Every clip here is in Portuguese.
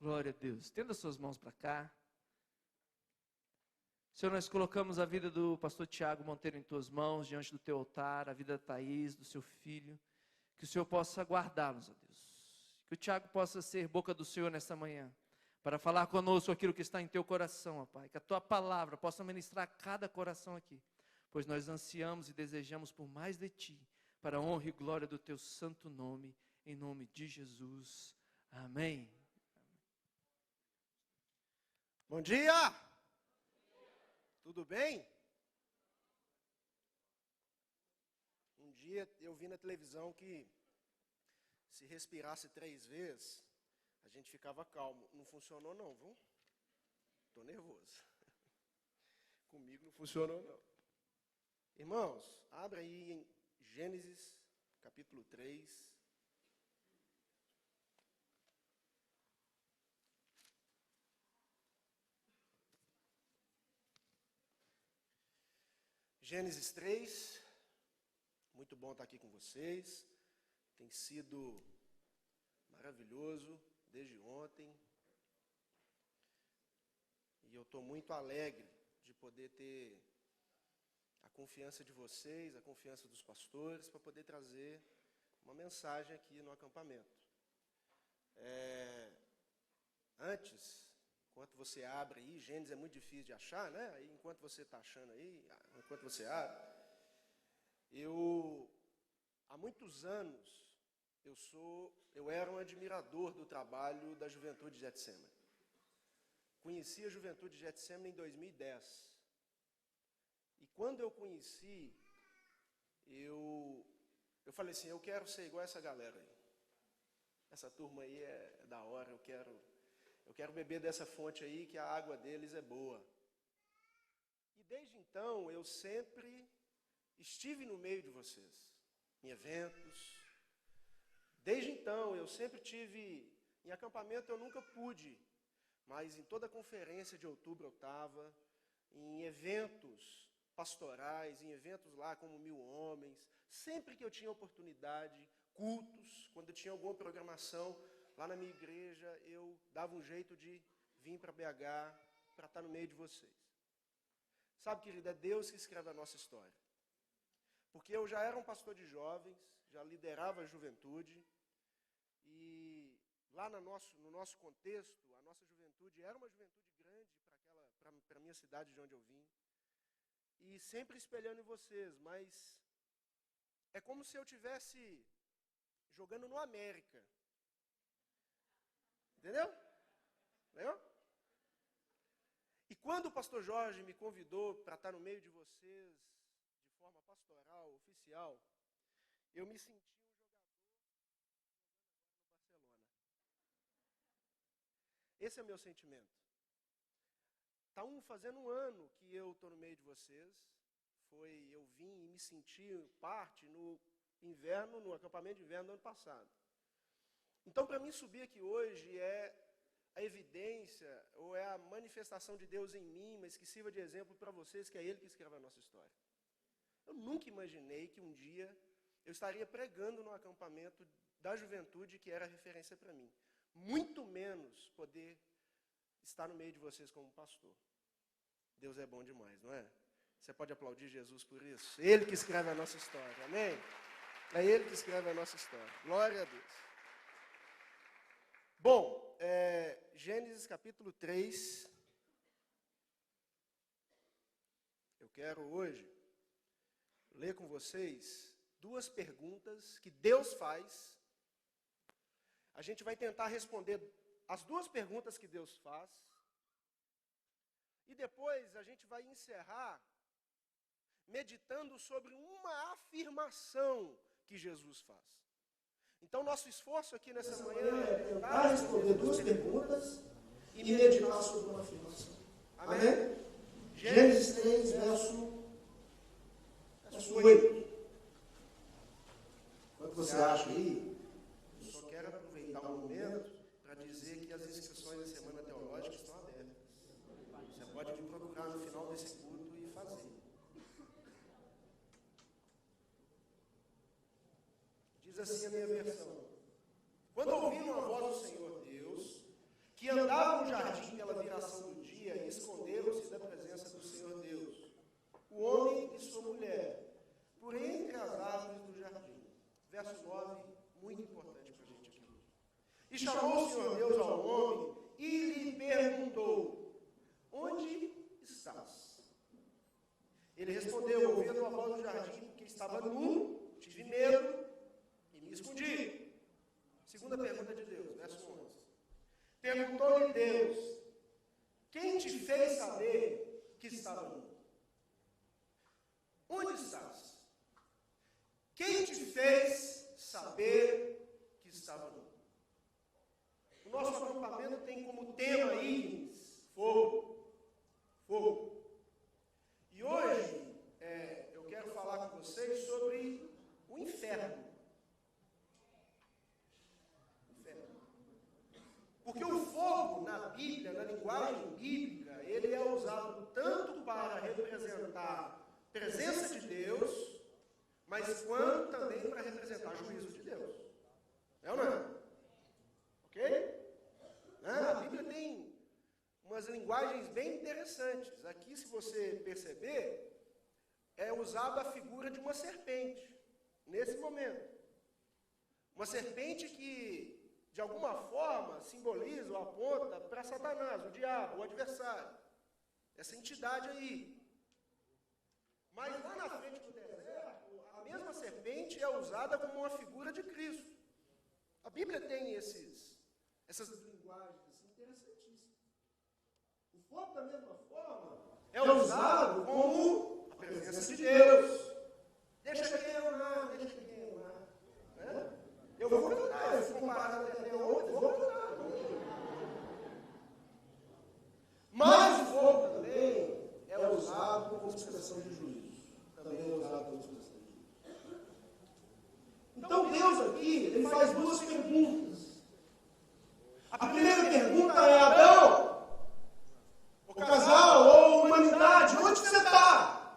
Glória a Deus. Estenda suas mãos para cá. Senhor, nós colocamos a vida do pastor Tiago Monteiro em tuas mãos, diante do teu altar, a vida da Thaís, do seu filho. Que o Senhor possa guardá-los, ó Deus. Que o Tiago possa ser boca do Senhor nesta manhã, para falar conosco aquilo que está em teu coração, ó Pai. Que a tua palavra possa ministrar a cada coração aqui, pois nós ansiamos e desejamos por mais de ti, para a honra e glória do teu santo nome, em nome de Jesus. Amém. Bom dia! Tudo bem? Um dia eu vi na televisão que se respirasse 3 vezes, a gente ficava calmo. Não funcionou não, viu? Estou nervoso. Comigo não funcionou não. Irmãos, abra aí em Gênesis, capítulo 3. Gênesis 3, muito bom estar aqui com vocês, tem sido maravilhoso desde ontem, e eu estou muito alegre de poder ter a confiança de vocês, a confiança dos pastores, para poder trazer uma mensagem aqui no acampamento. Antes, enquanto você abre aí, Gênesis é muito difícil de achar, né? Aí, enquanto você está achando aí, enquanto você abre, há muitos anos, eu era um admirador do trabalho da Juventude de Getsemane. Conheci a Juventude de Getsemane em 2010. E quando eu conheci, eu falei assim, eu quero ser igual essa galera aí. Essa turma aí é da hora, eu quero beber dessa fonte aí, que a água deles é boa. E desde então, eu sempre estive no meio de vocês, em eventos. Desde então, eu sempre tive, em acampamento eu nunca pude, mas em toda conferência de outubro eu estava, em eventos pastorais, em eventos lá como 1000 homens, sempre que eu tinha oportunidade, cultos, quando eu tinha alguma programação, lá na minha igreja, eu dava um jeito de vir para BH, para estar no meio de vocês. Sabe, querido, é Deus que escreve a nossa história. Porque eu já era um pastor de jovens, já liderava a juventude, e lá no nosso contexto, a nossa juventude era uma juventude grande para a minha cidade de onde eu vim, e sempre espelhando em vocês, mas é como se eu estivesse jogando no América. Entendeu? Legal? E quando o pastor Jorge me convidou para estar no meio de vocês, de forma pastoral, oficial, eu me senti um jogador jogando agora no Barcelona. Esse é o meu sentimento. Está fazendo um ano que eu estou no meio de vocês. Eu vim e me senti parte no inverno, no acampamento de inverno do ano passado. Então, para mim, subir aqui hoje é a evidência, ou é a manifestação de Deus em mim, mas que sirva de exemplo para vocês, que é Ele que escreve a nossa história. Eu nunca imaginei que um dia eu estaria pregando no acampamento da juventude, que era referência para mim. Muito menos poder estar no meio de vocês como pastor. Deus é bom demais, não é? Você pode aplaudir Jesus por isso? Ele que escreve a nossa história, amém? É Ele que escreve a nossa história. Glória a Deus. Bom, Gênesis capítulo 3. Eu quero hoje ler com vocês 2 perguntas que Deus faz. A gente vai tentar responder as 2 perguntas que Deus faz. E depois a gente vai encerrar meditando sobre uma afirmação que Jesus faz. Então, nosso esforço aqui nessa manhã é tentar responder 2 perguntas e meditar sobre uma afirmação. Amém? Gênesis 3, verso 8. Quando você acha aí, eu só quero aproveitar o momento para dizer que as inscrições da Semana Teológica estão abertas. Você pode me procurar no final desse culto e fazer. Diz assim a minha versão: quando ouviram a voz do Senhor Deus, que andavam no jardim pela viração do dia e esconderam-se da presença do Senhor Deus, o homem e sua mulher, por entre as árvores do jardim. Verso 9, muito importante para a gente aqui. E chamou o Senhor Deus ao homem e lhe perguntou: onde estás? Ele respondeu: ouvi a tua voz no jardim, porque estava nu, tive medo e me escondi. Segunda pergunta de Deus, verso 11. Perguntou-lhe Deus: quem te fez saber que estava nu? Onde estás? Quem te fez saber que estava nu? O nosso acampamento tem como tema aí fogo. Fogo. E hoje eu quero falar com vocês sobre o inferno. Porque o fogo, na Bíblia, na linguagem bíblica, ele é usado tanto para representar a presença de Deus, mas quanto também para representar o juízo de Deus. É ou não é? Ok? A Bíblia tem umas linguagens bem interessantes. Aqui, se você perceber, é usada a figura de uma serpente, nesse momento. Uma serpente que, de alguma forma, simboliza ou aponta para Satanás, o diabo, o adversário. Essa entidade aí. Mas lá na frente do deserto, a mesma serpente é usada como uma figura de Cristo. A Bíblia tem essas linguagens assim, interessantíssimas. O fogo, da mesma forma, é usado como a presença de Deus. Deixa queimar, deixa queimar. Eu vou cantar, eu fui comparado até ontem, vou cantar. Mas o fogo também é usado como expressão de juízo. Também é usado como expressão de juízo. Então Deus aqui, ele faz duas perguntas. A primeira pergunta é: Adão, o casal ou humanidade, onde você está?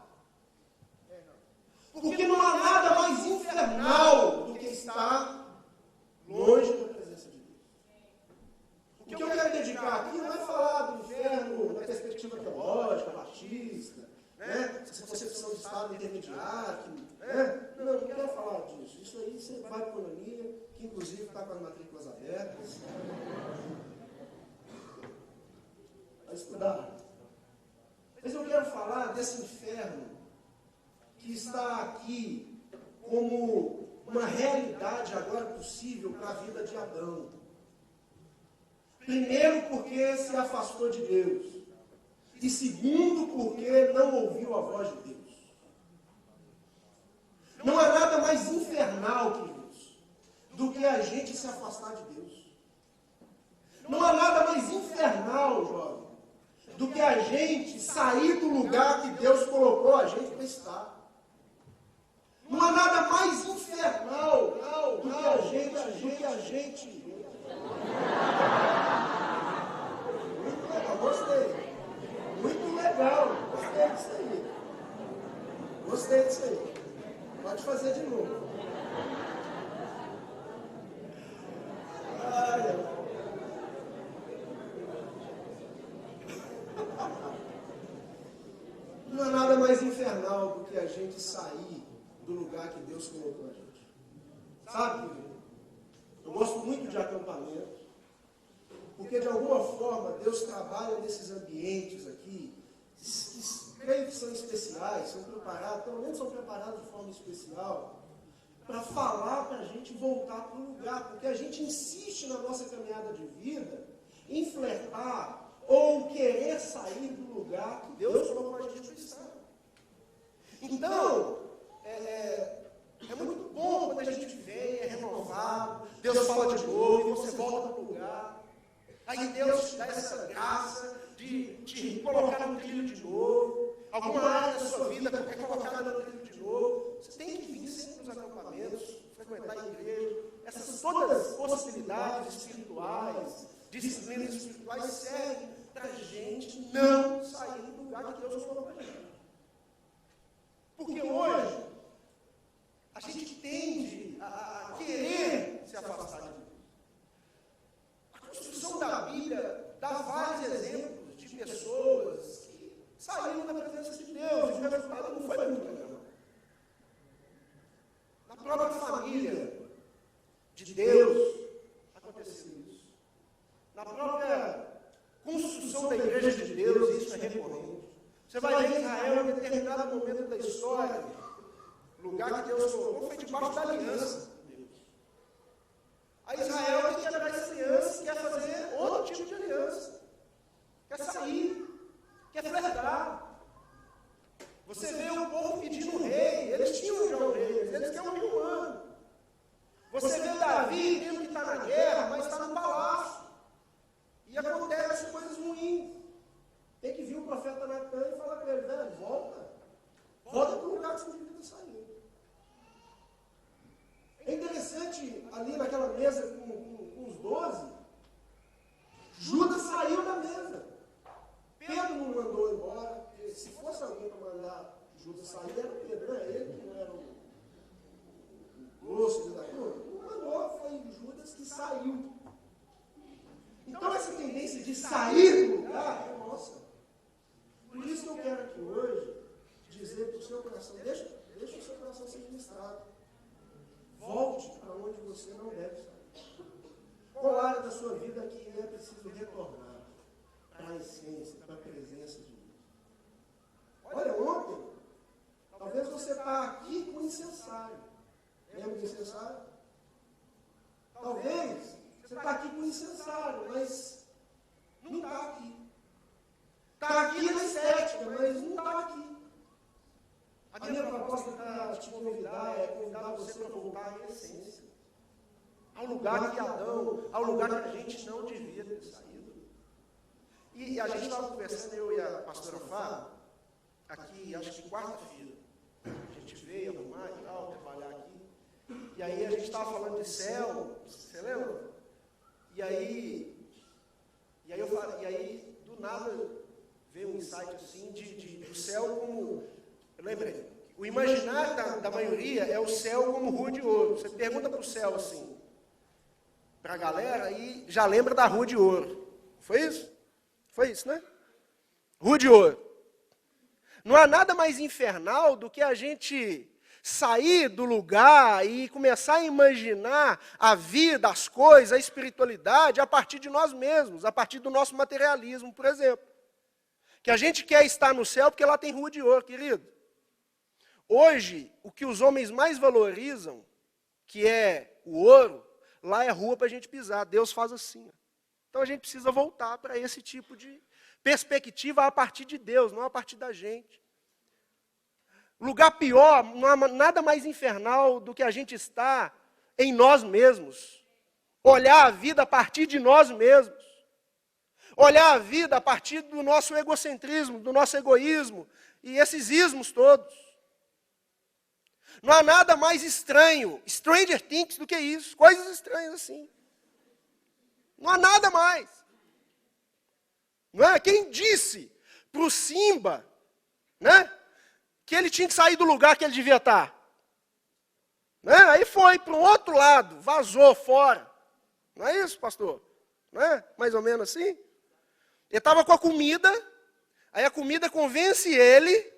Porque não há nada mais infernal do que estar longe da presença de Deus. O que eu quero dedicar aqui não é falar do inferno na perspectiva teológica, batista, essa concepção de estado intermediário, Não, não quero falar disso. Isso aí você vai para a economia, que inclusive está com as matrículas abertas. Vai estudar. Mas eu quero falar desse inferno que está aqui como uma realidade agora possível para a vida de Adão. Primeiro, porque se afastou de Deus. E segundo, porque não ouviu a voz de Deus. Não há nada mais infernal, queridos, do que a gente se afastar de Deus. Não há nada mais infernal, jovem, do que a gente sair do lugar que Deus colocou a gente para estar. Não há nada mais infernal do que a gente. Muito legal, gostei. Muito legal, gostei disso aí. Gostei disso aí. Pode fazer de novo. Não há nada mais infernal do que a gente sair do lugar que Deus colocou a gente. Sabe, eu gosto muito de acampamento, porque de alguma forma Deus trabalha nesses ambientes aqui, que creio que são especiais, são preparados, pelo menos são preparados de forma especial, para falar para a gente voltar para o lugar, porque a gente insiste na nossa caminhada de vida em flertar ou querer sair do lugar que Deus colocou a gente para estar. Então, é muito bom quando a gente vem, é renovado, Deus fala de novo e você volta para o lugar. Aí Deus te dá essa graça de te colocar no trilho de novo. Alguma área da sua vida é colocada no trilho de novo. Você tem que vir sempre nos acampamentos, frequentar a igreja. Essas todas as possibilidades espirituais, disciplinas espirituais servem para a gente não sair do lugar que Deus colocou para a gente. Porque hoje, a gente tende a querer se afastar de Deus. A construção da Bíblia determinado momento da história, o lugar que Deus colocou foi debaixo da aliança de Deus. Aí Israel quer quebrar essa aliança, quer fazer outro tipo de aliança. Quer sair, quer flertar. Você vê o povo pedindo um rei, eles tinham já um rei, mas eles querem um humano. Você vê Davi tendo que estar na guerra, mas está no palácio. E acontecem coisas ruins. Tem que vir o profeta Natan e falar para ele, velho, volta para o lugar que você devia estar saindo. É interessante, ali naquela mesa com os 12, Judas saiu da mesa. Pedro não mandou embora. Se fosse alguém para mandar Judas sair, era o Pedro, né? Ele que não era o grosso da cruz. Não mandou, foi Judas que saiu. Então essa tendência de sair do lugar é nossa. Por isso que eu quero aqui hoje dizer para o seu coração, deixa o seu coração ser ministrado. Volte para onde você não deve sair. Qual área da sua vida que é preciso retornar para a essência, para a presença de Deus? Olha, ontem, talvez você está aqui com incensário. Lembra do incensário? Talvez você está aqui com incensário, mas não está aqui. Está aqui na estética, mas não está aqui. A minha proposta para te convidar é convidar você para voltar à essência. Ao lugar que Adão, ao lugar que a gente não devia ter saído. E a gente estava conversando, eu e a pastora Fábio, aqui, acho que quarta-feira. A gente veio arrumar e tal, trabalhar aqui. E aí a gente estava falando de céu, você lembra? E aí eu falei, e aí do nada veio um insight assim do céu como, eu lembrei, o imaginário da maioria é o céu como rua de ouro. Você pergunta para o céu assim, para a galera, e já lembra da rua de ouro. Foi isso? Foi isso, né? Rua de ouro. Não há nada mais infernal do que a gente sair do lugar e começar a imaginar a vida, as coisas, a espiritualidade a partir de nós mesmos, a partir do nosso materialismo, por exemplo. Que a gente quer estar no céu porque lá tem rua de ouro, querido. Hoje, o que os homens mais valorizam, que é o ouro, lá é rua para a gente pisar. Deus faz assim. Então a gente precisa voltar para esse tipo de perspectiva a partir de Deus, não a partir da gente. Lugar pior, não há nada mais infernal do que a gente estar em nós mesmos. Olhar a vida a partir de nós mesmos. Olhar a vida a partir do nosso egocentrismo, do nosso egoísmo e esses ismos todos. Não há nada mais estranho, Stranger Things, do que isso. Coisas estranhas assim. Não há nada mais. Não é? Quem disse para o Simba, né, que ele tinha que sair do lugar que ele devia estar? Né? Aí foi para o outro lado, vazou fora. Não é isso, pastor? Não é? Mais ou menos assim? Ele estava com a comida, aí a comida convence ele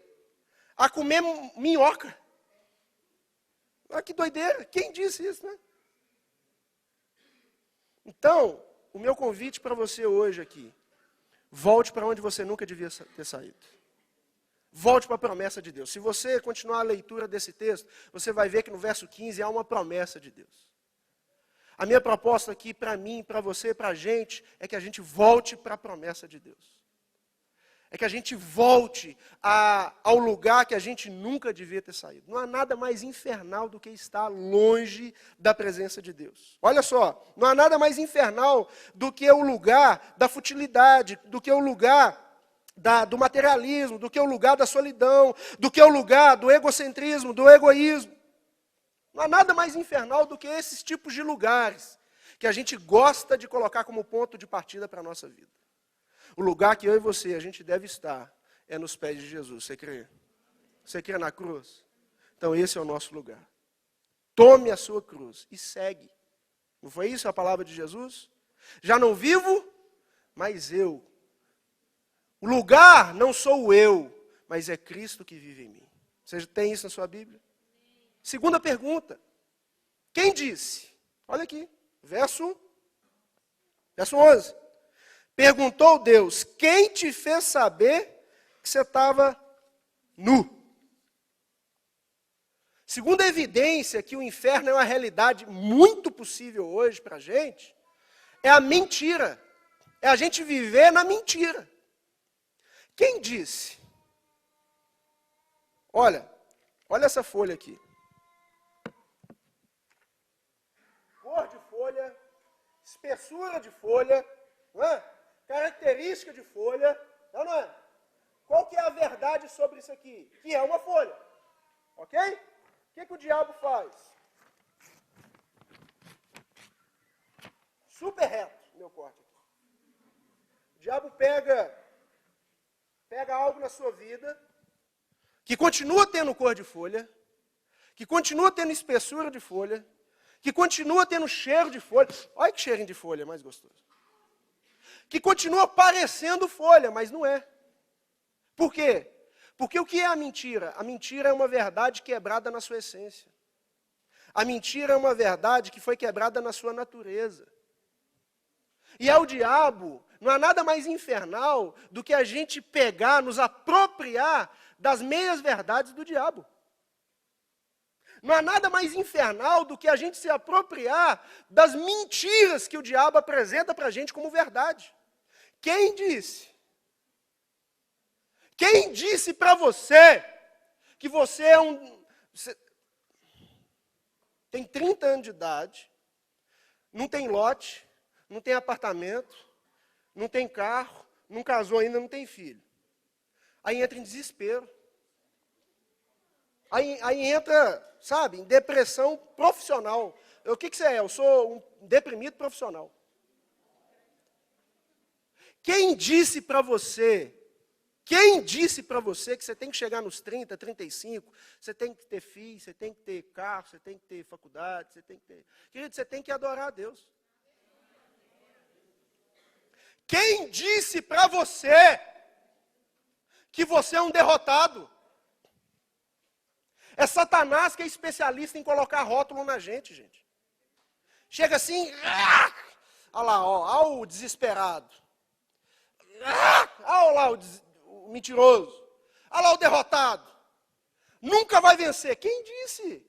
a comer minhoca. Olha que doideira, quem disse isso, né? Então, o meu convite para você hoje aqui, volte para onde você nunca devia ter saído. Volte para a promessa de Deus. Se você continuar a leitura desse texto, você vai ver que no verso 15 há uma promessa de Deus. A minha proposta aqui para mim, para você, para a gente, é que a gente volte para a promessa de Deus. É que a gente volte ao lugar que a gente nunca devia ter saído. Não há nada mais infernal do que estar longe da presença de Deus. Olha só, não há nada mais infernal do que o lugar da futilidade, do que o lugar do materialismo, do que o lugar da solidão, do que o lugar do egocentrismo, do egoísmo. Não há nada mais infernal do que esses tipos de lugares que a gente gosta de colocar como ponto de partida para a nossa vida. O lugar que eu e você, a gente deve estar, é nos pés de Jesus. Você crê? Você crê na cruz? Então esse é o nosso lugar. Tome a sua cruz e segue. Não foi isso a palavra de Jesus? Já não vivo, mas eu. O lugar não sou eu, mas é Cristo que vive em mim. Você tem isso na sua Bíblia? Segunda pergunta. Quem disse? Olha aqui, verso 11. Perguntou Deus, quem te fez saber que você estava nu? segunda evidência que o inferno é uma realidade muito possível hoje para a gente, é a mentira. É a gente viver na mentira. Quem disse? Olha essa folha aqui. Cor de folha, espessura de folha, não é? Característica de folha, não é? Qual que é a verdade sobre isso aqui? Que é uma folha. Ok? O que o diabo faz? Super reto, meu corte aqui. O diabo pega algo na sua vida, que continua tendo cor de folha, que continua tendo espessura de folha, que continua tendo cheiro de folha. Olha que cheirinho de folha mais gostoso. Que continua parecendo folha, mas não é. Por quê? Porque o que é a mentira? A mentira é uma verdade quebrada na sua essência. A mentira é uma verdade que foi quebrada na sua natureza. E ao diabo, não há nada mais infernal do que a gente pegar, nos apropriar das meias verdades do diabo. Não há nada mais infernal do que a gente se apropriar das mentiras que o diabo apresenta para a gente como verdade. Quem disse? Quem disse para você que você é tem 30 anos de idade, não tem lote, não tem apartamento, não tem carro, não casou ainda, não tem filho. Aí entra em desespero. Aí entra, sabe, em depressão profissional. O que você é? Eu sou um deprimido profissional. Quem disse para você que você tem que chegar nos 30, 35, você tem que ter filho, você tem que ter carro, você tem que ter faculdade, você tem que ter... Querido, você tem que adorar a Deus. Quem disse para você que você é um derrotado? É Satanás que é especialista em colocar rótulo na gente. Chega assim, olha lá, olha o desesperado. Olha lá o mentiroso. Olha lá o derrotado. Nunca vai vencer. Quem disse?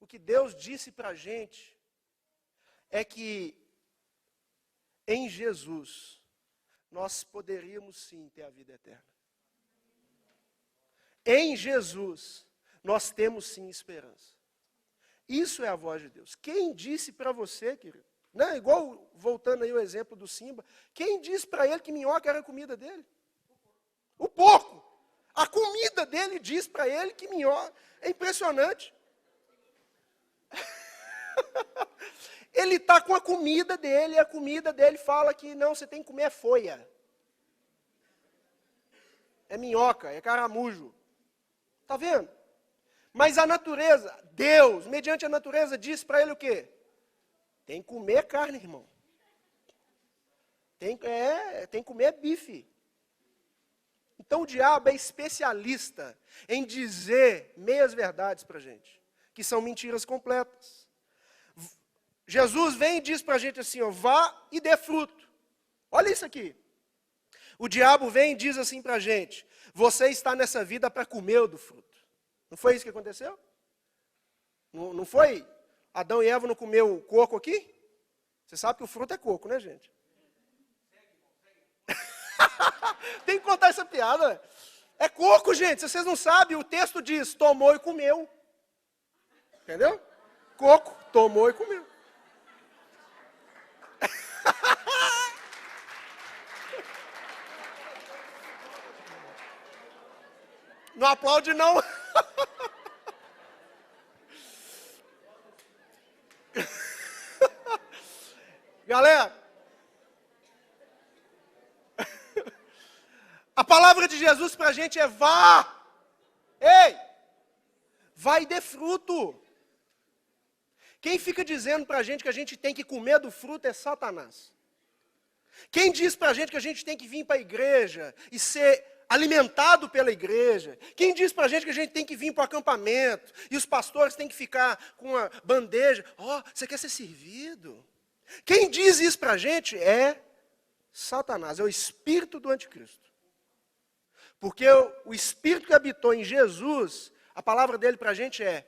O que Deus disse para a gente é que em Jesus nós poderíamos sim ter a vida eterna. Em Jesus nós temos sim esperança. Isso é a voz de Deus. Quem disse para você, querido? Não, igual, voltando aí o exemplo do Simba, quem disse para ele que minhoca era a comida dele? O porco. A comida dele diz para ele que minhoca. É impressionante. Ele está com a comida dele, e a comida dele fala que não, você tem que comer folha. É minhoca, é caramujo. Está vendo? Mas a natureza, Deus, mediante a natureza, diz para ele o quê? Tem que comer carne, irmão. Tem que comer bife. Então o diabo é especialista em dizer meias verdades para a gente, que são mentiras completas. Jesus vem e diz para a gente assim, ó, vá e dê fruto. Olha isso aqui. O diabo vem e diz assim para a gente, você está nessa vida para comer do fruto. Não foi isso que aconteceu? Não foi? Adão e Eva não comeu o coco aqui? Você sabe que o fruto é coco, né, gente? Tem que contar essa piada. É coco, gente. Se vocês não sabem, o texto diz, tomou e comeu. Entendeu? Coco, tomou e comeu. Não aplaude, não. Galera, a palavra de Jesus para a gente é vá. Ei, vai e dê fruto. Quem fica dizendo para a gente que a gente tem que comer do fruto é Satanás. Quem diz para a gente que a gente tem que vir para a igreja e ser alimentado pela igreja? Quem diz para a gente que a gente tem que vir para o acampamento e os pastores têm que ficar com a bandeja? Você quer ser servido? Quem diz isso para a gente é Satanás, é o espírito do anticristo. Porque o Espírito que habitou em Jesus, a palavra dele para a gente é,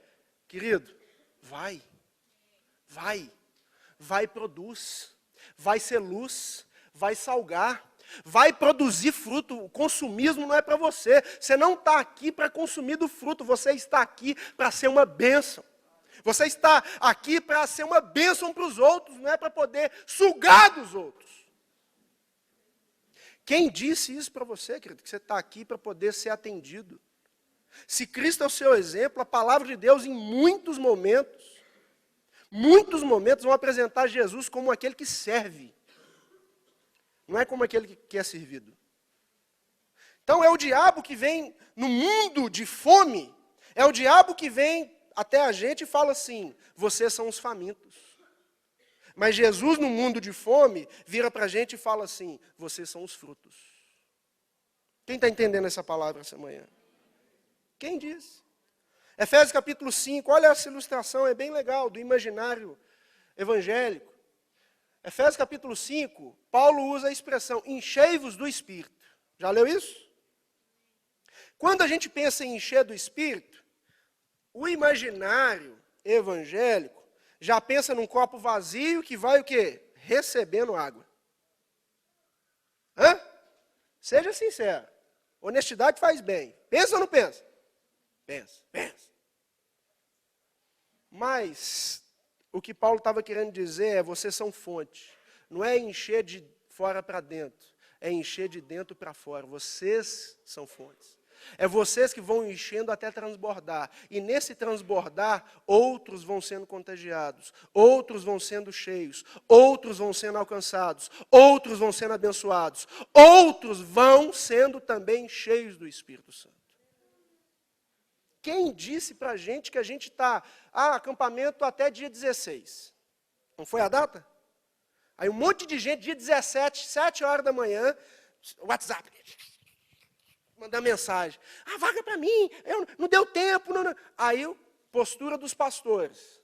querido, vai e produz, vai ser luz, vai salgar, vai produzir fruto. O consumismo não é para você. Você não está aqui para consumir do fruto, você está aqui para ser uma bênção. Você está aqui para ser uma bênção para os outros, não é para poder sugar dos outros. Quem disse isso para você, querido? Que você está aqui para poder ser atendido. Se Cristo é o seu exemplo, a palavra de Deus em muitos momentos vão apresentar Jesus como aquele que serve. Não é como aquele que é servido. Então é o diabo que vem no mundo de fome, é o diabo que vem até a gente e fala assim, vocês são os famintos. Mas Jesus no mundo de fome vira para a gente e fala assim, vocês são os frutos. Quem está entendendo essa palavra essa manhã? Quem diz? Efésios capítulo 5, olha essa ilustração, é bem legal, do imaginário evangélico. Efésios capítulo 5, Paulo usa a expressão, enchei-vos do Espírito. Já leu isso? Quando a gente pensa em encher do Espírito, o imaginário evangélico já pensa num copo vazio que vai o quê? Recebendo água. Hã? Seja sincero. Honestidade faz bem. Pensa ou não pensa? Pensa. Mas o que Paulo estava querendo dizer é, vocês são fonte. Não é encher de fora para dentro, é encher de dentro para fora. Vocês são fontes. É vocês que vão enchendo até transbordar. E nesse transbordar, outros vão sendo contagiados, outros vão sendo cheios, outros vão sendo alcançados, outros vão sendo abençoados, outros vão sendo também cheios do Espírito Santo. Quem disse para a gente que a gente está, acampamento até dia 16? Não foi a data? Aí um monte de gente, dia 17, 7 horas da manhã, WhatsApp, mandar mensagem. Vaga para mim, não deu tempo. Não. Aí, postura dos pastores.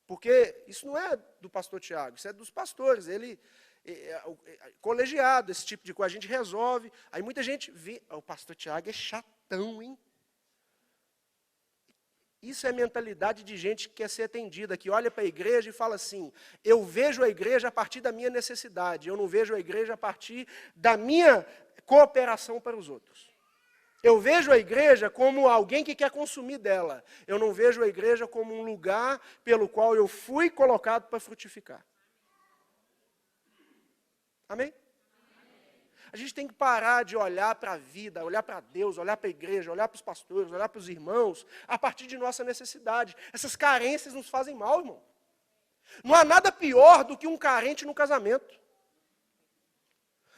Porque isso não é do pastor Tiago, isso é dos pastores. Ele é colegiado, esse tipo de coisa. A gente resolve. Aí muita gente vê, o pastor Tiago é chatão, hein? Isso é mentalidade de gente que quer ser atendida, que olha para a igreja e fala assim, eu vejo a igreja a partir da minha necessidade, eu não vejo a igreja a partir da minha cooperação para os outros. Eu vejo a igreja como alguém que quer consumir dela. Eu não vejo a igreja como um lugar pelo qual eu fui colocado para frutificar. Amém? A gente tem que parar de olhar para a vida, olhar para Deus, olhar para a igreja, olhar para os pastores, olhar para os irmãos, a partir de nossa necessidade. Essas carências nos fazem mal, irmão. Não há nada pior do que um carente no casamento.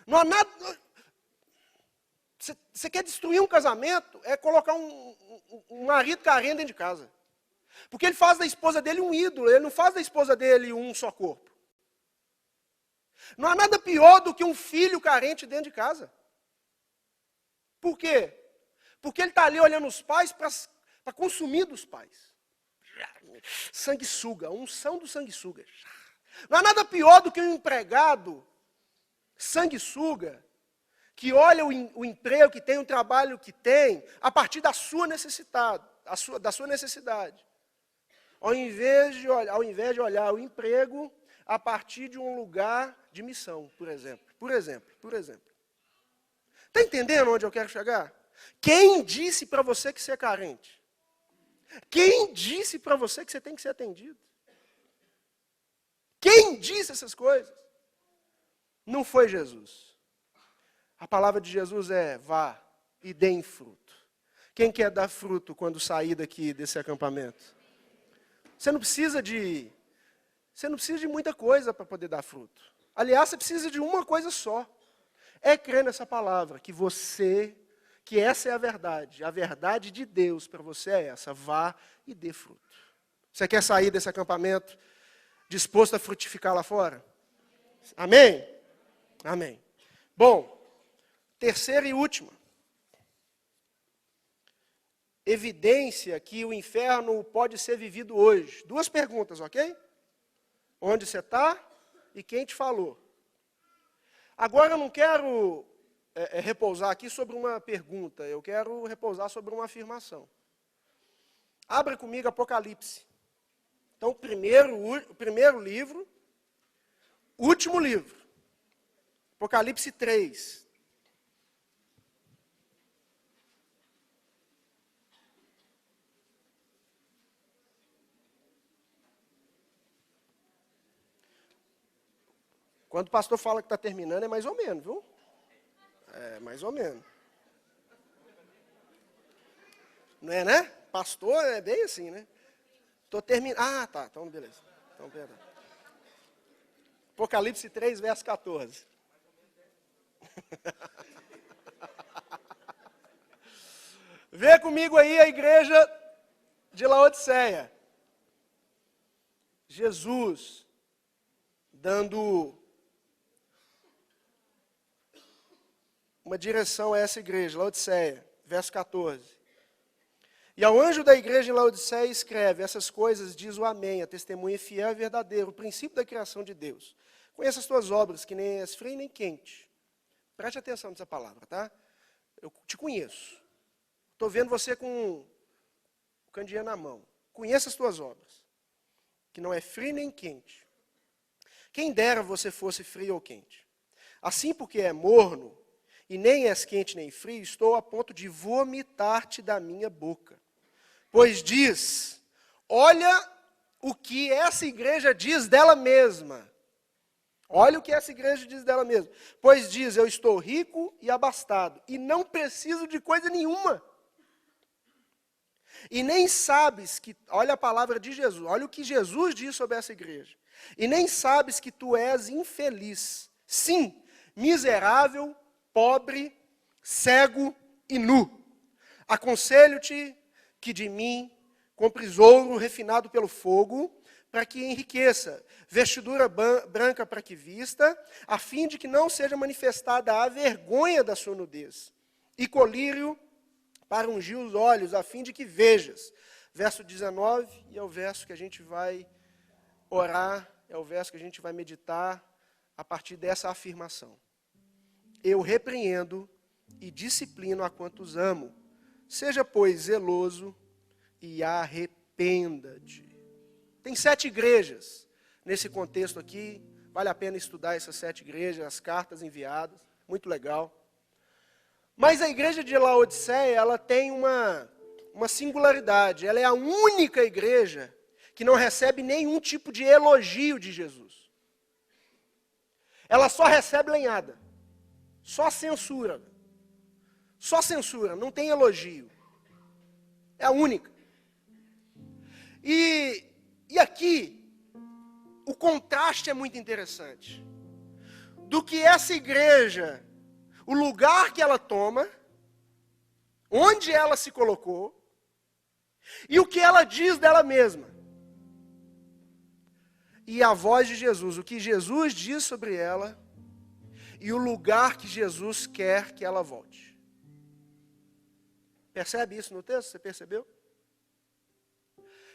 Não há nada... Você quer destruir um casamento, é colocar um marido carente dentro de casa. Porque ele faz da esposa dele um ídolo, ele não faz da esposa dele um só corpo. Não há nada pior do que um filho carente dentro de casa. Por quê? Porque ele está ali olhando os pais para consumir dos pais. Sanguessuga, unção do sanguessuga. Não há nada pior do que um empregado sanguessuga, que olha o emprego que tem, o trabalho que tem, a partir da sua necessidade, da sua necessidade. Ao invés de olhar o emprego a partir de um lugar de missão, por exemplo. Está entendendo onde eu quero chegar? Quem disse para você que você é carente? Quem disse para você que você tem que ser atendido? Quem disse essas coisas? Não foi Jesus. A palavra de Jesus é, vá e deem fruto. Quem quer dar fruto quando sair daqui desse acampamento? Você não precisa de muita coisa para poder dar fruto. Aliás, você precisa de uma coisa só. É crer nessa palavra, que essa é a verdade de Deus para você é essa, vá e dê fruto. Você quer sair desse acampamento disposto a frutificar lá fora? Amém? Amém. Bom, terceira e última. Evidência que o inferno pode ser vivido hoje. 2 perguntas, ok? Onde você está e quem te falou. Agora eu não quero repousar aqui sobre uma pergunta, eu quero repousar sobre uma afirmação. Abra comigo Apocalipse. Então, o primeiro livro, último livro. Apocalipse 3. Quando o pastor fala que está terminando, é mais ou menos, viu? É, mais ou menos. Não é, né? Pastor é bem assim, né? Estou terminando. Ah, tá. Então, beleza. Então, perdão. Apocalipse 3, verso 14. Vê comigo aí a igreja de Laodiceia. Jesus dando uma direção a essa igreja, Laodiceia, verso 14. E ao anjo da igreja em Laodiceia escreve: essas coisas diz o Amém, a testemunha fiel e verdadeira, o princípio da criação de Deus. Conheça as tuas obras, que nem és frio nem quente. Preste atenção nessa palavra, tá? Eu te conheço. Estou vendo você com o candeeiro na mão. Conheça as tuas obras, que não é frio nem quente. Quem dera você fosse frio ou quente. Assim, porque é morno, e nem és quente nem frio, estou a ponto de vomitar-te da minha boca. Pois diz, olha o que essa igreja diz dela mesma. Olha o que essa igreja diz dela mesma. Pois diz, eu estou rico e abastado, e não preciso de coisa nenhuma. E nem sabes que, olha a palavra de Jesus, olha o que Jesus diz sobre essa igreja. E nem sabes que tu és infeliz. Sim, miserável, pobre, cego e nu. Aconselho-te que de mim compres ouro refinado pelo fogo, para que enriqueça, vestidura branca para que vista, a fim de que não seja manifestada a vergonha da sua nudez, e colírio para ungir os olhos, a fim de que vejas. Verso 19, e é o verso que a gente vai orar, é o verso que a gente vai meditar a partir dessa afirmação. Eu repreendo e disciplino a quantos amo. Seja, pois, zeloso e arrependa-te. Tem 7 igrejas nesse contexto aqui. Vale a pena estudar essas 7 igrejas, as cartas enviadas. Muito legal. Mas a igreja de Laodiceia, ela tem uma singularidade. Ela é a única igreja que não recebe nenhum tipo de elogio de Jesus. Ela só recebe lenhada. Só censura. Só censura, não tem elogio. É a única. E aqui, o contraste é muito interessante. Do que essa igreja, o lugar que ela toma, onde ela se colocou, e o que ela diz dela mesma. E a voz de Jesus, o que Jesus diz sobre ela, e o lugar que Jesus quer que ela volte. Percebe isso no texto? Você percebeu?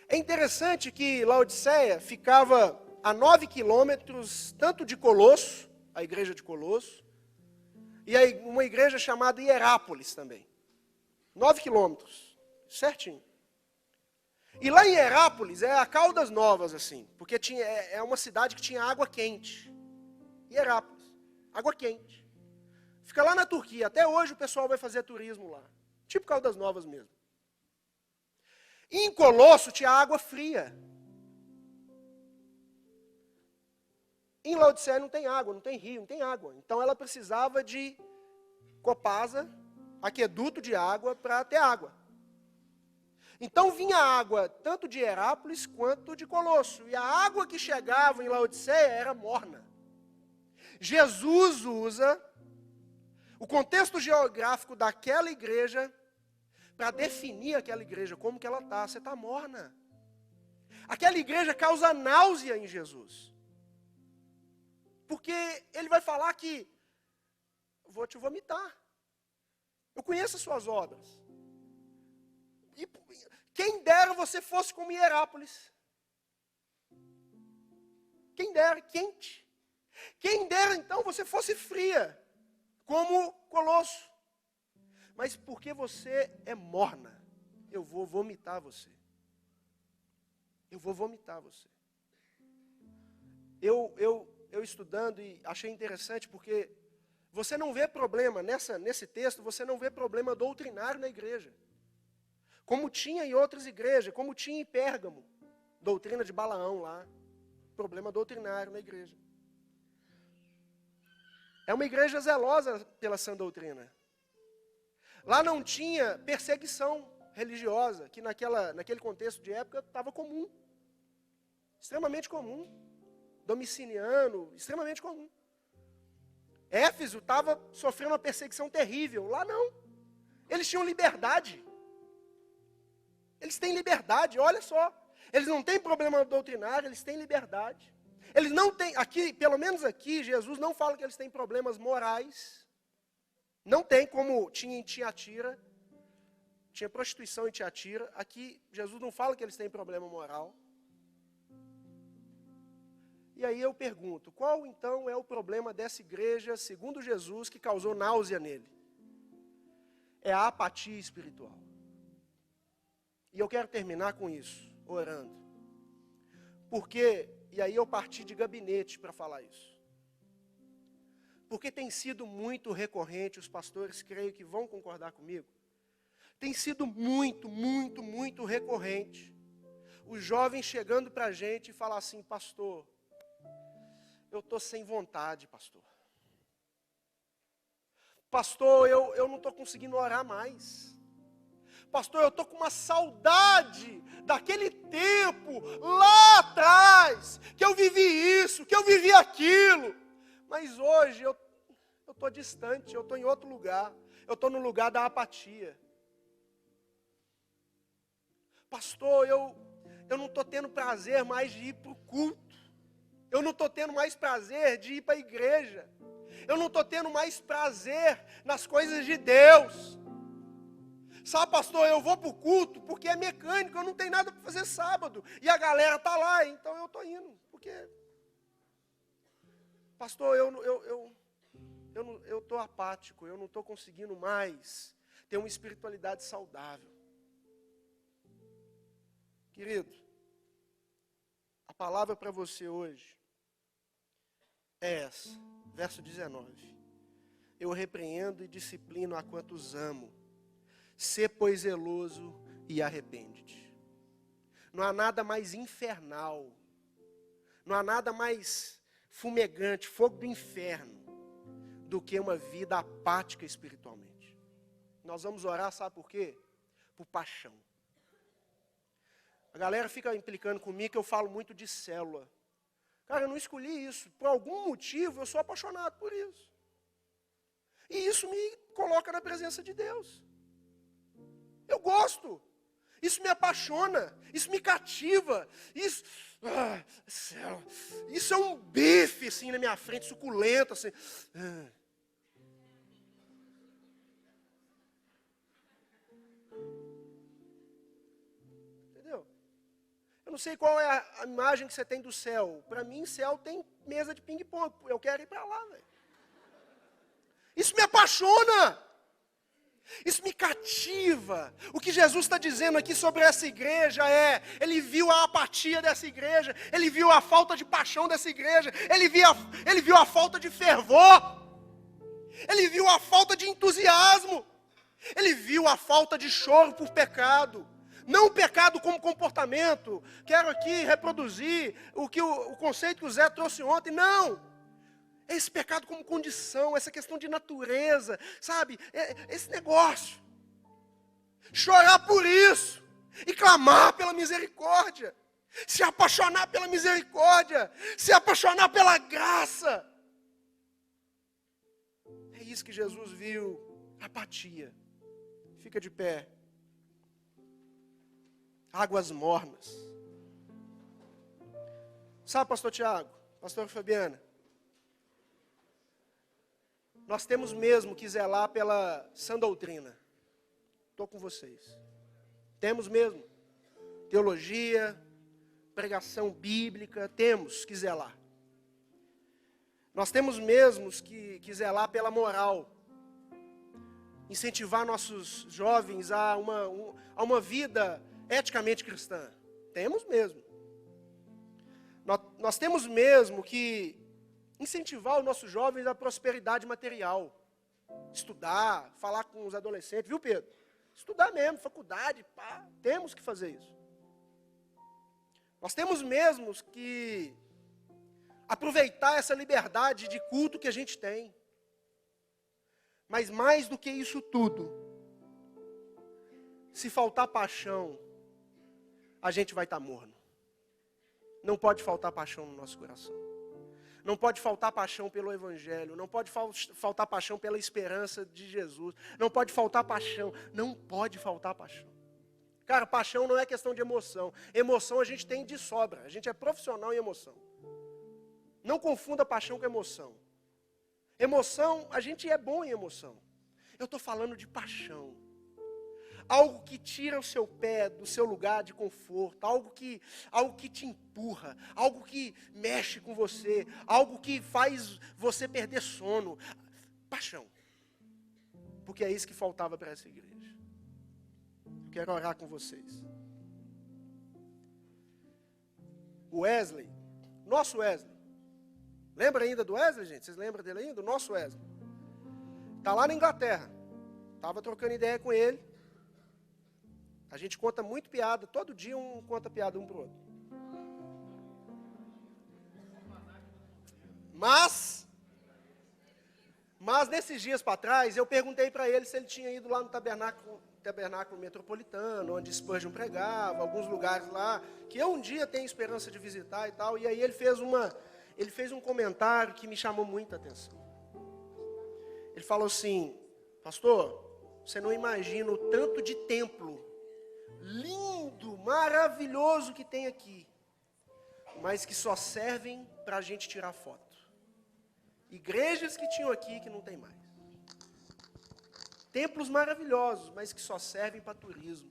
É interessante que Laodiceia ficava a 9 quilômetros, tanto de Colosso, a igreja de Colosso, e uma igreja chamada Hierápolis também. 9 quilômetros, certinho. E lá em Hierápolis é a Caldas Novas, assim, porque é uma cidade que tinha água quente. Hierápolis, água quente. Fica lá na Turquia, até hoje o pessoal vai fazer turismo lá. Tipo Caldas Novas mesmo. E em Colosso tinha água fria. Em Laodiceia não tem água, não tem rio, não tem água. Então ela precisava de copasa, aqueduto de água para ter água. Então vinha água tanto de Hierápolis quanto de Colosso. E a água que chegava em Laodiceia era morna. Jesus usa o contexto geográfico daquela igreja para definir aquela igreja, como que ela está. Você está morna. Aquela igreja causa náusea em Jesus. Porque ele vai falar que vou te vomitar. Eu conheço as suas obras. E quem dera você fosse como Hierápolis. Quem dera, quente. Quem dera então você fosse fria. como Colosso. Mas porque você é morna, eu vou vomitar você. Eu vou vomitar você. Eu estudando e achei interessante porque você não vê problema, nesse texto, você não vê problema doutrinário na igreja. Como tinha em outras igrejas, como tinha em Pérgamo, doutrina de Balaão lá, problema doutrinário na igreja. É uma igreja zelosa pela sã doutrina. Lá não tinha perseguição religiosa, que naquele contexto de época estava comum. Extremamente comum. Domiciliano, extremamente comum. Éfeso estava sofrendo uma perseguição terrível. Lá não. Eles tinham liberdade. Eles têm liberdade, olha só. Eles não têm problema doutrinário, eles têm liberdade. Eles não têm, aqui, pelo menos aqui, Jesus não fala que eles têm problemas morais. Não tem, como tinha em Tiatira. Tinha prostituição em Tiatira. Aqui, Jesus não fala que eles têm problema moral. E aí eu pergunto, qual então é o problema dessa igreja, segundo Jesus, que causou náusea nele? É a apatia espiritual. E eu quero terminar com isso, orando. Porque, e aí eu parti de gabinete para falar isso. Porque tem sido muito recorrente, os pastores creio que vão concordar comigo, tem sido muito recorrente, os jovens chegando para a gente e falar assim, pastor, eu estou sem vontade, pastor. Pastor, eu não estou conseguindo orar mais. Pastor, eu estou com uma saudade daquele tempo, lá atrás, que eu vivi isso, que eu vivi aquilo. Mas hoje eu estou distante, eu estou em outro lugar. Eu estou no lugar da apatia. Pastor, eu não estou tendo prazer mais de ir para o culto. Eu não estou tendo mais prazer de ir para a igreja. Eu não estou tendo mais prazer nas coisas de Deus. Sabe, pastor, eu vou para o culto porque é mecânico, eu não tenho nada para fazer sábado. E a galera está lá, então eu estou indo. Porque, pastor, eu estou apático, eu não estou conseguindo mais ter uma espiritualidade saudável. Querido, a palavra para você hoje é essa, verso 19. Eu repreendo e disciplino a quantos amo. Sê, pois, zeloso e arrepende-te. Não há nada mais infernal, não há nada mais fumegante, fogo do inferno, do que uma vida apática espiritualmente. Nós vamos orar, sabe por quê? Por paixão. A galera fica implicando comigo que eu falo muito de célula. Cara, eu não escolhi isso. Por algum motivo, eu sou apaixonado por isso. E isso me coloca na presença de Deus. Eu gosto. Isso me apaixona. Isso me cativa. Isso é um bife, assim, na minha frente, suculento, assim. Eu não sei qual é a imagem que você tem do céu. Para mim, céu tem mesa de ping-pong. Eu quero ir para lá, velho. Isso me apaixona. Isso me cativa. O que Jesus está dizendo aqui sobre essa igreja é, ele viu a apatia dessa igreja, ele viu a falta de paixão dessa igreja, ele viu a falta de fervor, ele viu a falta de entusiasmo, ele viu a falta de choro por pecado. Não o pecado como comportamento. Quero aqui reproduzir o conceito que o Zé trouxe ontem. Não. Esse pecado como condição, essa questão de natureza, sabe? Esse negócio. Chorar por isso. E clamar pela misericórdia. Se apaixonar pela misericórdia. Se apaixonar pela graça. É isso que Jesus viu. Apatia. Fica de pé. Águas mornas. Sabe, pastor Tiago, pastor Fabiana, nós temos mesmo que zelar pela sã doutrina. Estou com vocês. Temos mesmo. Teologia, pregação bíblica, temos que zelar. Nós temos mesmo que zelar pela moral. incentivar nossos jovens a uma vida eticamente cristã? Temos mesmo. Nós temos mesmo que incentivar os nossos jovens à prosperidade material. Estudar, falar com os adolescentes, viu, Pedro? Estudar mesmo, faculdade, pá, temos que fazer isso. Nós temos mesmo que aproveitar essa liberdade de culto que a gente tem. Mas mais do que isso tudo, se faltar paixão, a gente vai estar morno. Não pode faltar paixão no nosso coração. Não pode faltar paixão pelo Evangelho. Não pode faltar paixão pela esperança de Jesus. Não pode faltar paixão. Não pode faltar paixão. Cara, paixão não é questão de emoção. Emoção a gente tem de sobra. A gente é profissional em emoção. Não confunda paixão com emoção. Emoção, a gente é bom em emoção. Eu estou falando de paixão. Algo que tira o seu pé do seu lugar de conforto, algo que te empurra, algo que mexe com você, algo que faz você perder sono. Paixão. Porque é isso que faltava para essa igreja. Eu quero orar com vocês. O Wesley, nosso Wesley. Lembra ainda do Wesley, gente? Vocês lembram dele ainda? O nosso Wesley. Está lá na Inglaterra. Estava trocando ideia com ele. A gente conta muito piada, todo dia um conta piada um para o outro. Mas nesses dias para trás, eu perguntei para ele se ele tinha ido lá no tabernáculo metropolitano, onde Spurgeon pregava, alguns lugares lá, que eu um dia tenho esperança de visitar e tal. E aí ele fez um comentário que me chamou muita atenção. Ele falou assim: pastor, você não imagina o tanto de templo lindo, maravilhoso que tem aqui, mas que só servem para a gente tirar foto. Igrejas que tinham aqui que não tem mais. Templos maravilhosos, mas que só servem para turismo.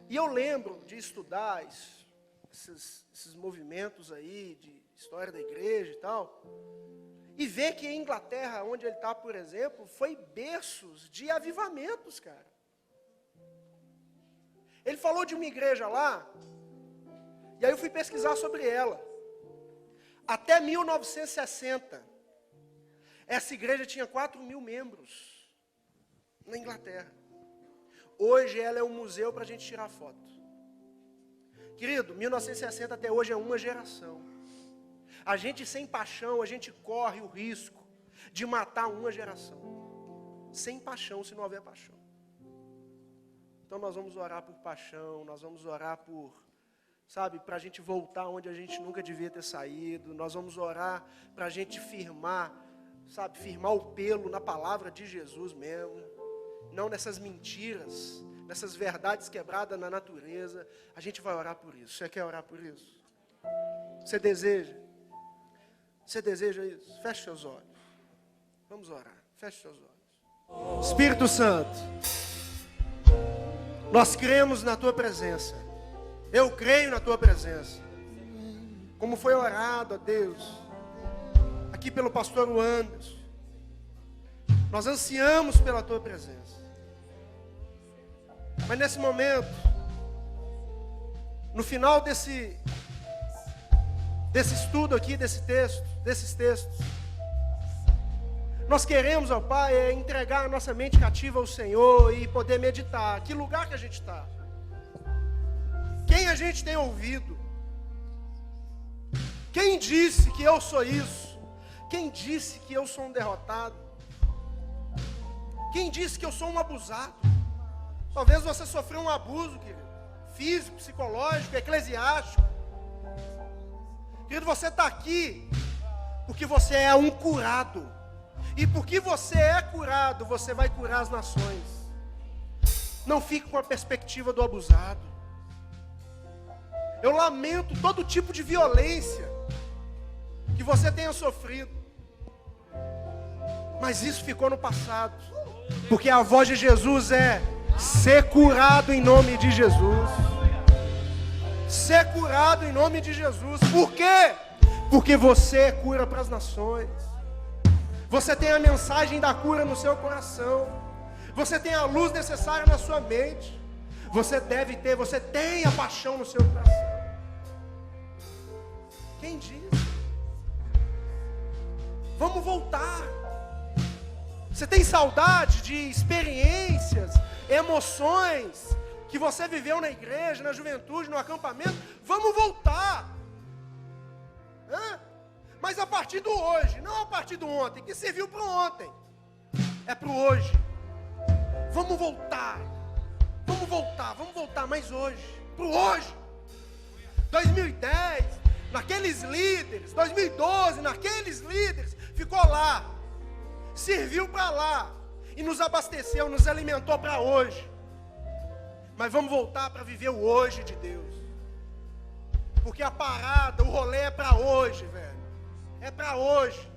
E eu lembro de estudar esses movimentos aí, de história da igreja e tal, e ver que em Inglaterra, onde ele está, por exemplo, foi berços de avivamentos, cara. Ele falou de uma igreja lá, e aí eu fui pesquisar sobre ela. Até 1960, essa igreja tinha 4.000 membros na Inglaterra. Hoje ela é um museu para a gente tirar foto. Querido, 1960 até hoje é uma geração. A gente sem paixão, a gente corre o risco de matar uma geração. Sem paixão, se não houver paixão. Então nós vamos orar por paixão, nós vamos orar para a gente voltar onde a gente nunca devia ter saído. Nós vamos orar para a gente firmar o pelo na palavra de Jesus mesmo. Não nessas mentiras, nessas verdades quebradas na natureza. A gente vai orar por isso. Você quer orar por isso? Você deseja? Você deseja isso? Feche seus olhos. Vamos orar. Feche seus olhos. Espírito Santo, nós cremos na Tua presença. Eu creio na Tua presença. Como foi orado, ó Deus, aqui pelo pastor Anderson. Nós ansiamos pela Tua presença. Mas nesse momento, no final desse estudo aqui, desses textos, nós queremos, ó Pai, entregar a nossa mente cativa ao Senhor e poder meditar. Que lugar que a gente está? Quem a gente tem ouvido? Quem disse que eu sou isso? Quem disse que eu sou um derrotado? Quem disse que eu sou um abusado? Talvez você sofreu um abuso, querido, físico, psicológico, eclesiástico. Querido, você está aqui porque você é um curado. E porque você é curado, você vai curar as nações. Não fique com a perspectiva do abusado. Eu lamento todo tipo de violência que você tenha sofrido. Mas isso ficou no passado. Porque a voz de Jesus é: ser curado em nome de Jesus. Ser curado em nome de Jesus. Por quê? Porque você é cura para as nações. Você tem a mensagem da cura no seu coração. Você tem a luz necessária na sua mente. Você tem a paixão no seu coração. Quem diz? Vamos voltar. Você tem saudade de experiências, emoções que você viveu na igreja, na juventude, no acampamento? Vamos voltar. Mas a partir do hoje, não a partir do ontem, que serviu para o ontem, é para o hoje. Vamos voltar, mas hoje, para o hoje. 2010, naqueles líderes, 2012, naqueles líderes, ficou lá, serviu para lá, e nos abasteceu, nos alimentou para hoje. Mas vamos voltar para viver o hoje de Deus, porque a parada, o rolê é para hoje, velho. É para hoje.